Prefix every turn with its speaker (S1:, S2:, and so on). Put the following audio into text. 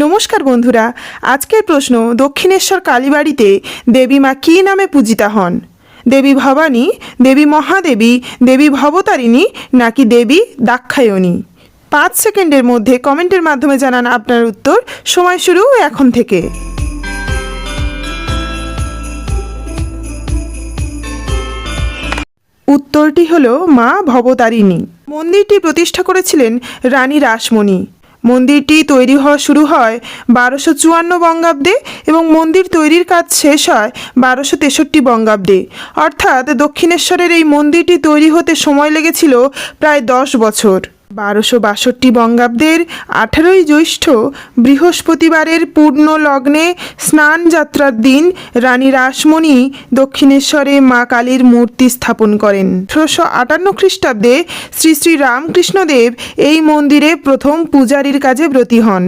S1: নমস্কার বন্ধুরা, আজকের প্রশ্ন, দক্ষিণেশ্বর কালীবাড়িতে দেবী মা কী নামে পূজিতা হন? দেবী ভবানী, দেবী মহাদেবী, দেবী ভবতারিণী নাকি দেবী দাক্ষায়ণী? 5 সেকেন্ডের মধ্যে কমেন্টের মাধ্যমে জানান আপনার উত্তর। সময় শুরু এখন থেকে। উত্তরটি হলো মা ভবতারিণী। মন্দিরটি প্রতিষ্ঠা করেছিলেন রানী রাসমণি। মন্দিরটি তৈরি হওয়া শুরু হয় 1254 বঙ্গাব্দে এবং মন্দির তৈরির কাজ শেষ হয় 1263 বঙ্গাব্দে। অর্থাৎ দক্ষিণেশ্বরের এই মন্দিরটি তৈরি হতে সময় লেগেছিল প্রায় 10 বছর। 1262 বঙ্গাব্দের 18ই জ্যৈষ্ঠ বৃহস্পতিবারের পূর্ণ লগ্নে স্নান যাত্রার দিন রানী রাসমণি দক্ষিণেশ্বরে মা কালীর মূর্তি স্থাপন করেন। 1858 খ্রিস্টাব্দে শ্রী শ্রী রামকৃষ্ণদেব এই মন্দিরে প্রথম পূজারীর কাজে ব্রতী হন।